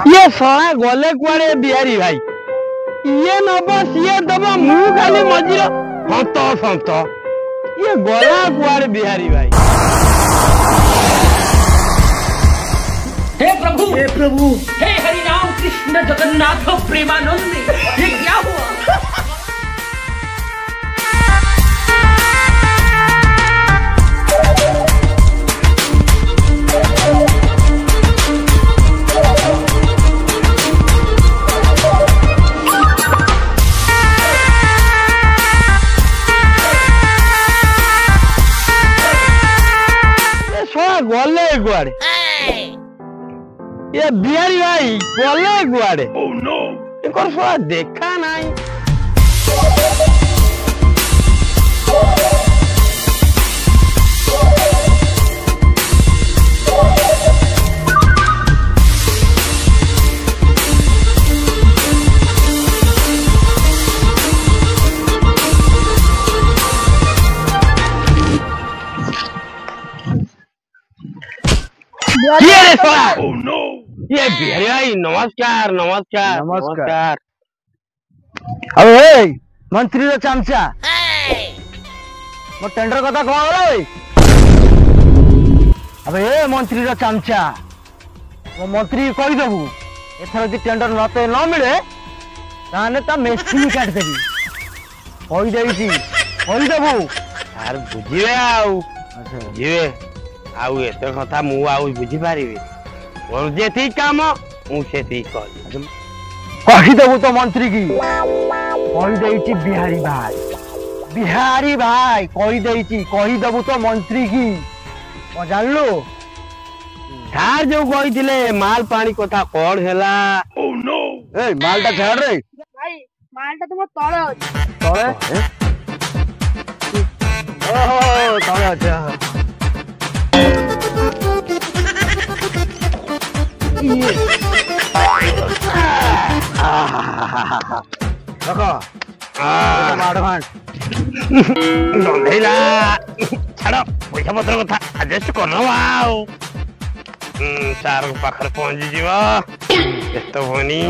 ये सड़ा गले कुआड़े बिहारी भाई ये नब सी दब मु खाली मझिर हंत सत ये गला कुआड़े बिहारी भाई। हे प्रभु हे हरिनाम कृष्ण जगन्नाथ प्रेमानंद ये क्या हुआ? गले गुआड़े ये बिहारी भाई गले गुआड़े थोड़ा देखा नहीं। ये बिहारी भाई नमस्कार नमस्कार नमस्कार। अबे मंत्री रो चमचा मो टेंडर कथा कौन भाई? अबे मंत्री रो चमचा मो मंत्री कही देबू एथर यदि टेंडर नते न मिले ताने ता मेसी काट देबी कही देइची कही देबू यार बुझिबे आउ बुझिबे आउ एते कथा मु आउ बुझि पारिबे और जेती काम मु सेती कही देबू तो मंत्री की कही देइची बिहारी भाई कही देइची कही देबू तो मंत्री की ओ जानलु सार जो कहिथिले माल पानी कथा कोन हैला? ओ नो ए मालटा छाड़ रे भाई मालटा तुम तळे अछि तळे ओहो तळे अच्छा देखो एडवांस नंदेला छाड़ पैसा पत्र कथा एडजस्ट करनो आउ सार पाखर पहुंची जीवा एतो होनी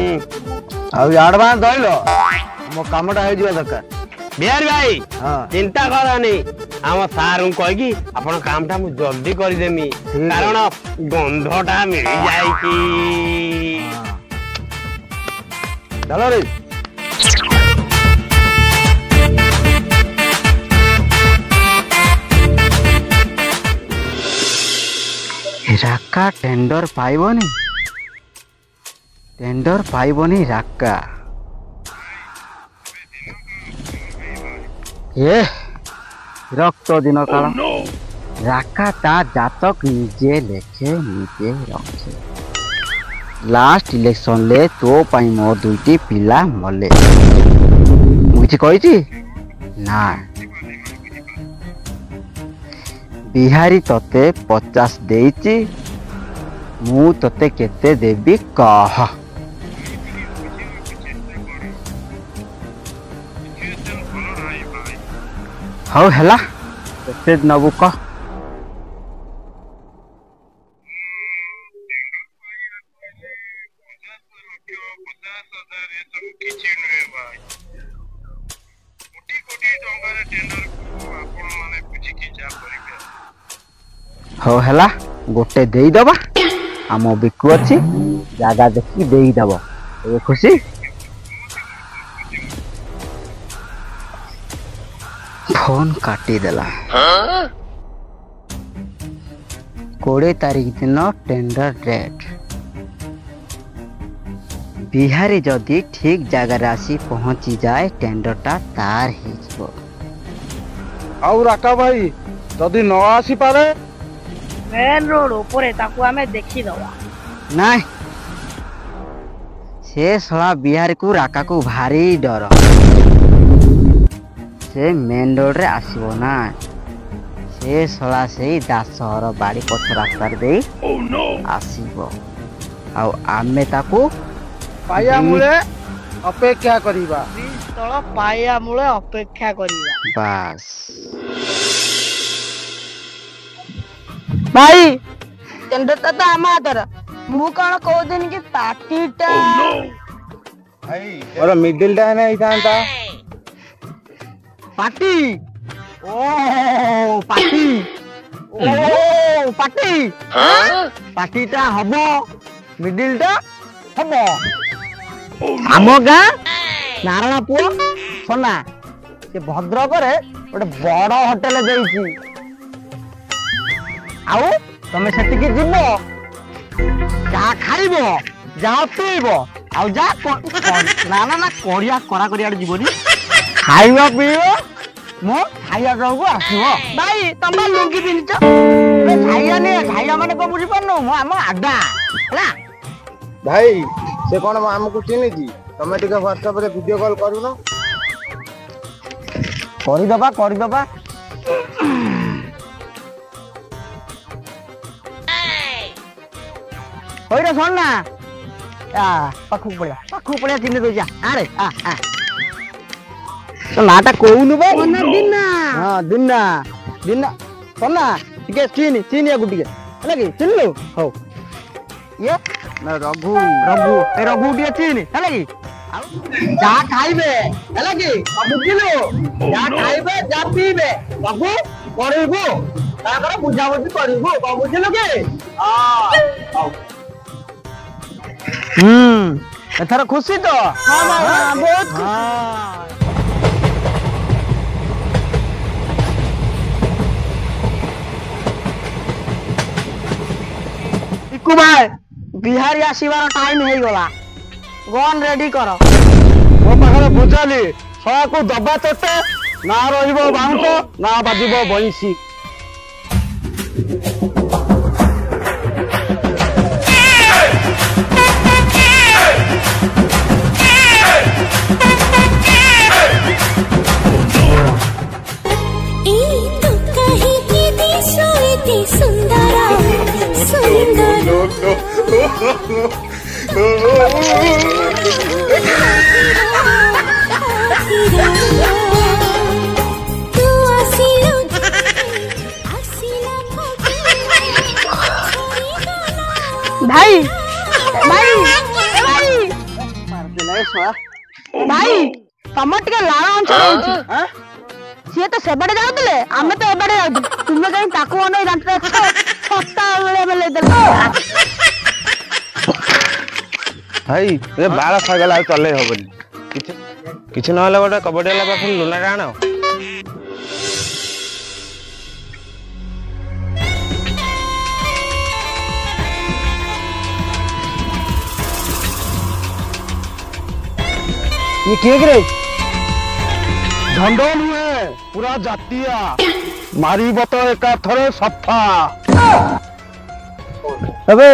आउ एडवांस दइलो मो कामटा हे जीवा दरकार। बिहारी भाई हां चिंता करनी आम सार कही आपण कामटा मु जल्दी कर देमी कारण गंधटा मिल जाय की चलो रे राका टेंडर पाइबनी राका ये रक्त दिन काल राका ता जातक निजे लेखे निजे रखे लास्ट इलेक्शन ले तो पाई मो दुईटी पिला मले मुझे कही ना बिहारी तते 50 देइची मु तते केते देबी कह हौ हेला केते नबु कह हो हेला गोटे देई दबा आम बिकु अच्छी जगह देखी देई दब ए खुशी फोन काटी देला 20 तारीख दिन टेंडर डेट बिहारी जदि ठीक जगह आसी पहुंची जाए टेंडरटा तार हो आउ राका भाई जदि न आसी पारे मेन रोड ऊपर ताकू हमें देखी दवा नहीं से सला बिहारी को राका को भारी डर से मेन रोड रे आसीबो ना से सला से दासहर बाड़ी पछ रास्ता दे आसीबो आ आमे ताकू पाया मुळे अपेक्षा करिबा तळ पाया मुळे अपेक्षा करिबा बस ଭାଇ ଟେଣ୍ଡରଟା ତ ଆମ ହାତର। ମୁଁ କଣ କହୁଥିଲି କି ପାର୍ଟିଟା ମୋର ମିଡିଲ ଟା ହେଇଥାନ୍ତା। ପାଟି ଓ ପାଟି ଓ ପାଟି ପାଟିଟା ହବ ମିଡିଲ ଟା ହବ। ଆମ ଗାଁ ନାରାୟଣ ପୁଅ ସୋନା ସେ ଭଦ୍ରକରେ ଗୋଟେ ବଡ ହୋଟେଲ ଦେଇଛି। ଆଉ ତମେ ସେଠିକି ଯିବ, ଯାହା ଖାଇବ, ଯାହା ପିଇବ, ଆଉ ଯାହା ନା କରିଆ କରା କରିଆଡେ ଯିବନି, ଖାଇବା ପିଇବ, ମୋ ଖାଇବା ବେଳକୁ ଆସିବ। ଭାଇ ତମେ ଲୁଙ୍ଗି ପିନ୍ଧିଛ? ଖାଇବା ନିଏ, ଖାଇବା ମାନେ କଣ ବୁଝିପାରୁନୁ? ମୁଁ ଆମ ଆଡା ହେଲା। ଭାଇ ସେ କଣ ଆମକୁ ଚିହ୍ନିଛି? ତମେ ଟିକେ ହ୍ୱାଟ୍ସଆପ ରେ ଭିଡିଓ କଲ୍ କରୁନ। କରିଦବା କରିଦବା। ହଇରେ ଶୁଣ ନା, ପାଖକୁ ପଳେଇବା ଚିହ୍ନି ଦଉଛି। ଆରେ ତୋ ନାଟା କହୁନୁ ବା? ଦିନା। ହଁ ଦିନା ଦିନା ସନା ଟିକେ ଚିନି ଆକୁ ଟିକେ ହେଲା କି ଚିହ୍ନିଲୁ? ହଉ ଇଏ ରଘୁ ରଘୁ ଏ ରଘୁ ଟିକେ ଚିନି ହେଲା କି? ଆଉ ଯାହା ଖାଇବେ ହେଲା କି ବୁଝିଲୁ? ଯାହା ଖାଇବେ ଯାହା ପିଇବେ ସବୁ କରିବୁ, ତାପରେ ବୁଝାବୁଝି କରିବୁ, ବୁଝିଲୁ କି? ଏଥର ଖୁସି ତ? ବହୁତ ଟିକୁ ଭାଇ ବିହାରୀ ଆସିବାର ଟାଇମ ହେଇଗଲା, ଗନ୍ ରେଡି କର। ମୋ ପାଖରେ ବୁଝାଲି ଶଳାକୁ ଦବା ତୋଟେ, ନା ରହିବ ବାଉଁଶ ନା ବାଜିବ ବଇଁଶୀ। ଭାଇ ଭାଇ ଭାଇ ତମର ଟିକେ ଲାଳ ଅଞ୍ଚଳ ହଉଛି। ସିଏ ତ ସେବାଟେ ଯାଉଥିଲେ, ଆମେ ତ ଏବାଟେ ଯାଉଛୁ, ତୁମେ କାହିଁ ତାକୁ ଅନେଇ ଦାଣ୍ଟରେ ଛତା ବେଲେଇ ଦେଲ। ଭାଇ ଏ ବାଳ ଖାଇଗଲା, ଆଉ ଚଲେଇ ହବନି। କିଛି ନହେଲେ ଗୋଟେ କବଡି ବାଲା ପାଖରୁ ଲୁନାଟା ଆଣ। ये किए रे? ଝଣ୍ଡ ନୁହେଁ, ପୁରା ଜାତିଆ ମାରିବ ତ ଏକାଥରେ ସଫା। ଏବେ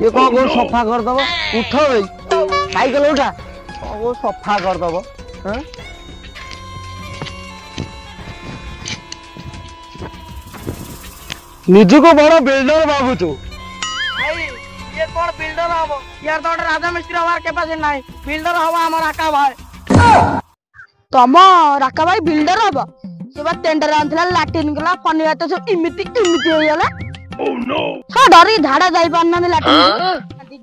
ये कौन कौन सफा कर दबो? उठो भाई साइकिल उठा, वो सफा कर दबो। हैं ନିଜକୁ ବଡ ବିଲ୍ଡର ଭାବୁଛୁ? ଭାଇ ये कौन बिल्डर हबो? यार तो राजा मिस्त्री हमार कैपेसिटी नहीं, बिल्डर हबो हमर राका भाई। तम राका भाई बिल्डर हबो? से बा टेंडर आनथला, लैट्रिन गला, पानी आते सब इमिति हो गला। ओह नो सा डरी झाड़ा जाई पाना ने लैट्रिन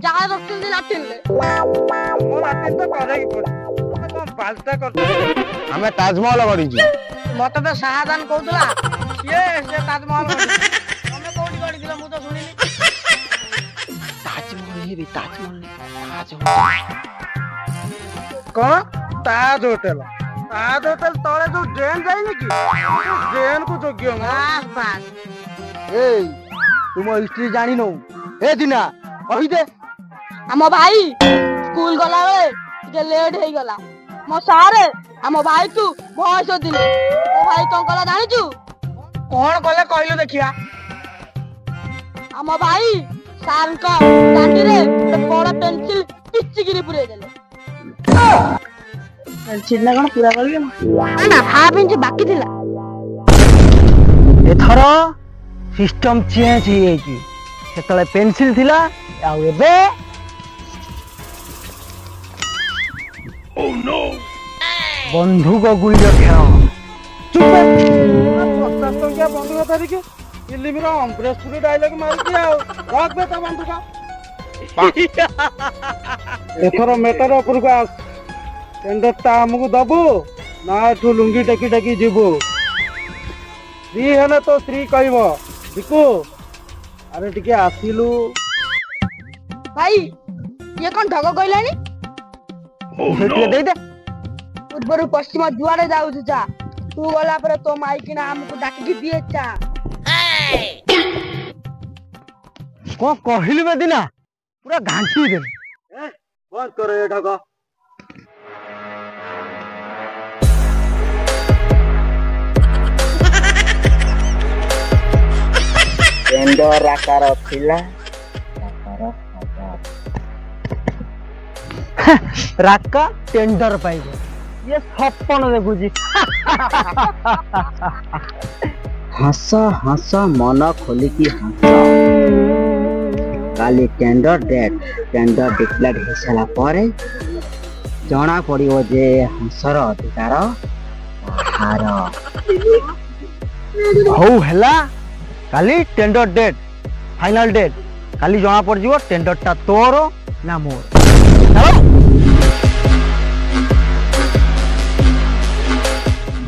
जागा रखते लैट्रिन ले। ମୋ ଲାଟିନ୍ ତ କରିବାକୁ ପଡିବ। ତମେ କଣ ପାଲଟା କରୁଛ? ଆମେ ତାଜମହଲ ଗଢିଛୁ। मते तो शाहजहान कहउतला ये से ताजमहल तमे कोठी गढिदिल मु तो सुनिनी। ताजमहल हे ताजमहल कौन ताज होटल? ताज होटल तले जो ड्रेन जाइए कि ड्रेन को जोग्य बस बस ए तुम हिस्ट्री जानी नो ए दिना कहि दे। हम भाई स्कूल गला बेले जे लेट हे गला, मो सारे हम भाई तू बयस दिले ओ भाई कोन कला जानि छु? कोन कले कहलो देखिया। हम भाई सार को डांडी रे बड़ा पेंसिल पिच्चिगिरी पुरे देले। पेंसिल ना कोन पूरा करबे ना ना हाफ इंच बाकी थिला। एथर सिस्टम चेंज हो जाइए, सेतले पेंसिल थिला आ एबे बंधुक गुली खेल। चुप 50 टंकिया बंधुक धरिके फिल्म रो अम्बरेशपुरी डायलॉग मार के आओ रख बे ता बंदूका एथरो मेटर ऊपर को आस टेंडर ता हमको दबो ना तू लुंगी टकी टकी जीबो श्री हेले तो श्री कहबो दिकु अरे टिके आसिलु भाई ये कौन ढग कहलानी दे दे पूर्व पश्चिम जुआड़े जाऊ जा तू गला पर तो माई कि ना हमको डाकी दिए चा को कहलु बे दिना पूरा घांटी दे बंद करो ये ढग टेंडर आकार थिला राका टेंडर पाइबो ये सपन देखुजी हस हस मन खोलिकी हस काली टेंडर डिक्लेयर हो सारा पर जना पड़ो जे हंसर अधिकार हार हौ हैला काली टेंडर डेट फाइनल डेट काली जना पड़ जिवो टेंडर ता तोर ना मोर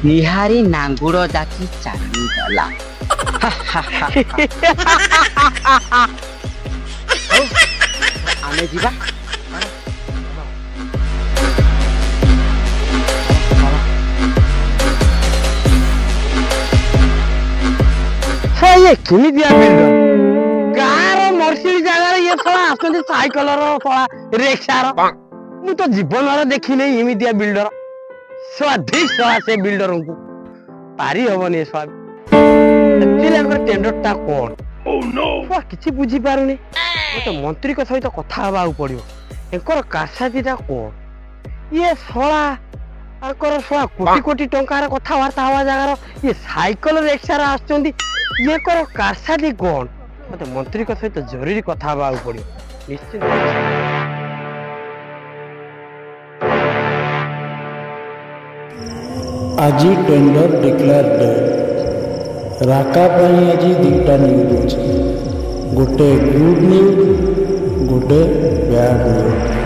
बिहारी नांगुड़ जाकी चाली गला आमे जीवा ये किमी दिया बिल्डर कार मर्सिडी जगह ये थोड़ा आसते साइकिल रो थोड़ा रिक्शा रो मु तो जीवन रे देखि नै इमी दिया बिल्डर स्वादिष्ट से बिल्डर को पारी हबनी स्वाद एक्चुअली हमर टेंडर ता कोन ओह नो वा किछि बुझी पारुनी तो मंत्री को सहित कथा हबा पड़ियो एकर कासादीटा कोन ये सोला आकर सोला कोटी कोटी टंकार कथा वार्ता हवा जगार ये साइकिल रिक्शा रे आछंदी ये कर कासादी कोन मते मंत्री को सहित जरूरी कथा हबा पड़ियो निश्चित আজি टेंडर डिक्लेयर डे राका पाई आज दुटा न्यूज अच्छे गोटे गुड न्यूज गोटे बैड न्यूज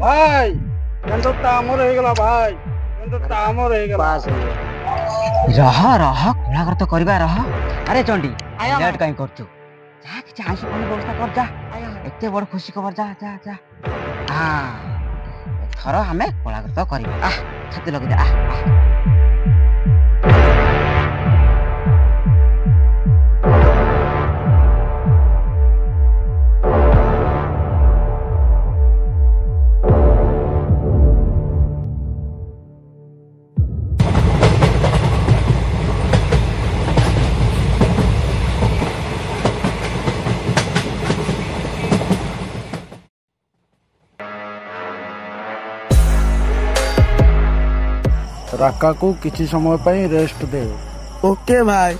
भाई टेंडर ता हमर हो गेला भाई टेंडर ता हमर हो गेला रह कोला कर तो करबा रह अरे चंडी लेट काई करछु जा कि चांस कोन व्यवस्था कर जा एते बड़ खुशी खबर जा जा जा हां थरो हमें कोला कर तो करबा आ छाती लग जा राका को किसी समय पर रेस्ट दे ओके भाई